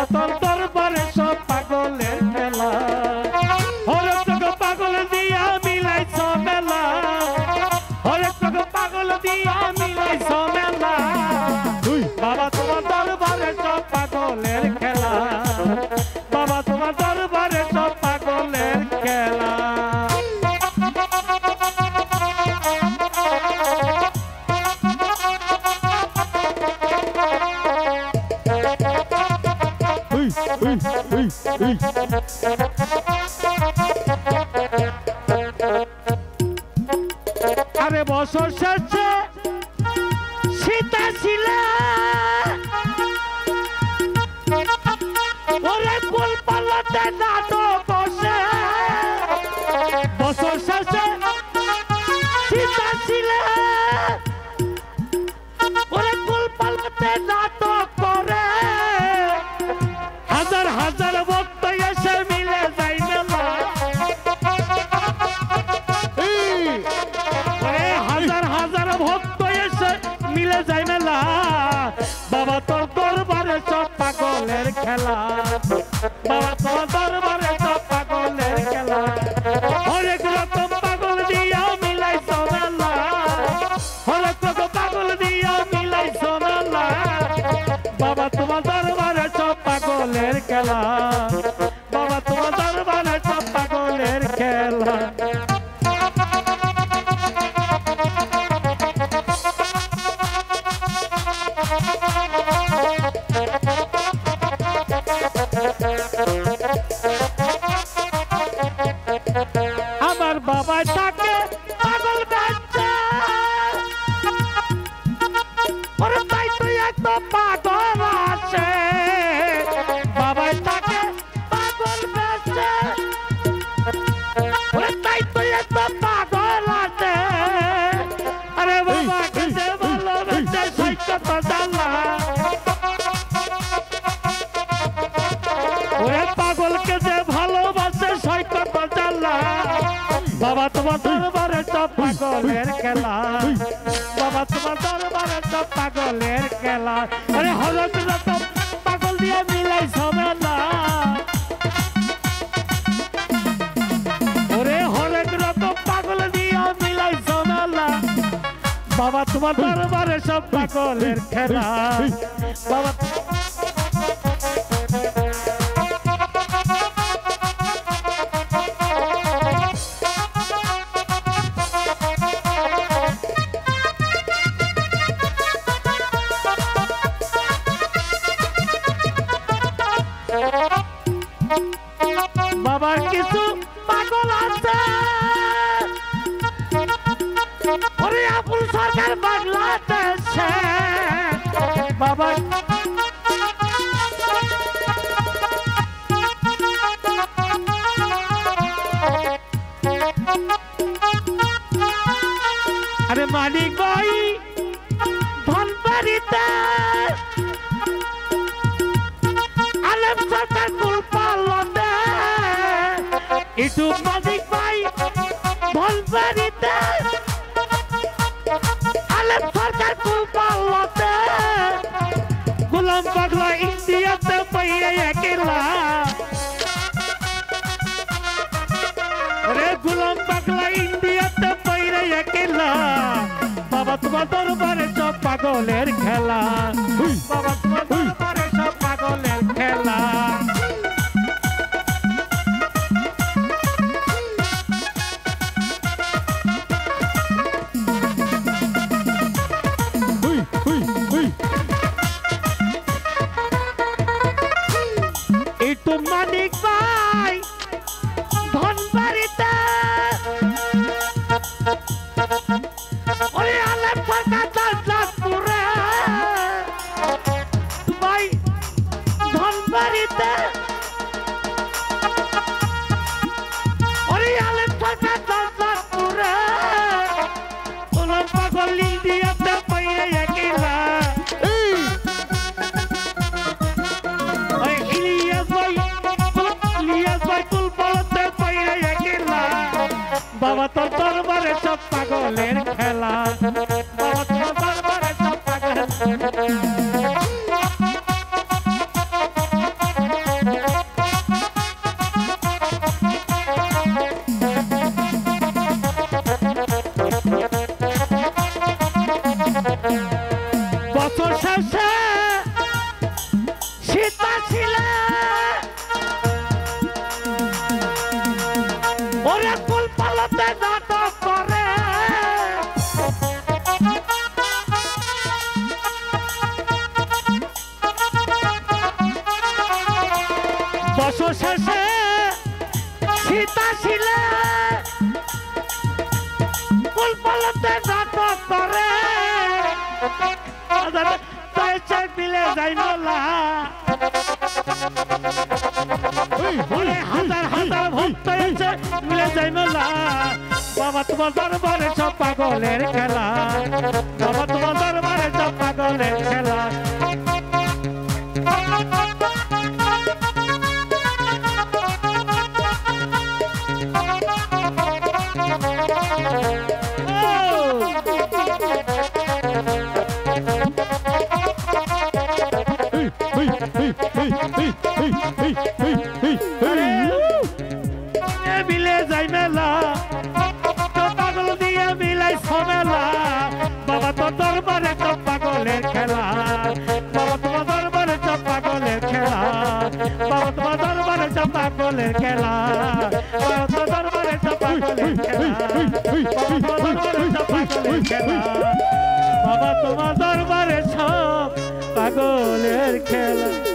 বাবা তোর দরবারে সব পাগলের খেলা হরে তোকে পাগল দিয়া মিলাইছ মেলা হরে তোকে পাগল দিয়া মিলাইছ মেলা বাবা তোমার দরবারে সব পাগলের খেলা বাবা তোমার দরবারে সব পাগলের খেলা আরে বছর শেষে সীতা ছিল ওরে কুল পাল্লাতে নাটক বসে বছর শেষে সীতা ছিল ওরে কুল পাল্লাতে নাটক করে হাজার হাজার ভক্ত এসে মিলে যায় মেলা হাজার হাজার ভক্ত এসে মিলে যায় মেলা বাবা তোর দরবারে সব পাগলের খেলা বাবা তোর দরবারে সব পাগলের খেলা হরেক রকম পাগল দিয়া মিলাইছ মেলা হরেক রকম পাগল দিয়া মিলাইছ মেলা বাবা তোমার দরবারে সব পাগলের খেলা বাবা তোমার দরবারে সব পাগলের খেলা আমার বাবাই থাকে পাগল বাচ্চা ওরে তাই তো একটা পাগল আছে বাবাই থাকে পাগল বাচ্চা ওরে তাই তো একটা পাগল আছে আরে বাবা কাছে ভালো বাচ্চা সৈকত জানলা ওরে পাগলকে যে ভালোবাসে সৈকত জানলা বাবা তোমার দরবারে সব পাগলের খেলা বাবা তোমার দরবারে সব পাগলের খেলা আরে হরেক রকম পাগল দিয়ে মিলাইছ মেলা ওরে হরেক রকম পাগল দিয়ে মিলাইছ মেলা বাবা তোমার দরবারে সব পাগলের খেলা বাবা বাবার কিছু পাগল আছে ওরে আবুল সরকার বাংলাদেশে বাবা আরে মালিক ভাই ধনবাড়িতে আলেম সরকার কুল পাল্লাতে একটু মালিক ভাই ধনবাড়িতে আলেম সরকার কুল পাল্লাতে গোলাম পাগলা ইন্ডিয়াতে পাইয়ে একলা রে গোলাম পাগলা ইন্ডিয়াতে পাইয়ে একলা বাবা তোমার দরবারে সব পাগলের খেলা বাবা তোমার দরবারে সব পাগলের খেলা একটু মানিক ভাই ধনবাড়িতে ওরে আলেম সরকার দাসপুরে ভাই ধনবাড়িতে ওরে আলেম সরকার দাসপুরে গোলাম পাগল ইন্ডিয়াতে পাইয়ে একলা বাবা তোর দরবারে সব পাগলের খেলা বাবা তোর দরবারে সব পাগলের বছর শেষে সীতা ছিলে ফুল পালতে নাটক করে তাই চাই মিলে যাই মেলা হাজার হাজার ভক্ত এসে মিলে যাই মেলা বাবা তোমার দরবারে সব পাগলের খেলা বাবা তোমার দরবারে সব পাগলের খেলা মিলে যাই মেলা পাগল দিয়ে মিলাই সমেলা বাবা তো দরবারে সব পাগলের খেলা বাবা তোমার দরবারে সব পাগলের খেলা বাবা তোমার দরবারে সব পাগলের খেলা বাবা তোমার দরবারে সব পাগলের খেলা বাবা তোমার দরবারে সব পাগলের খেলা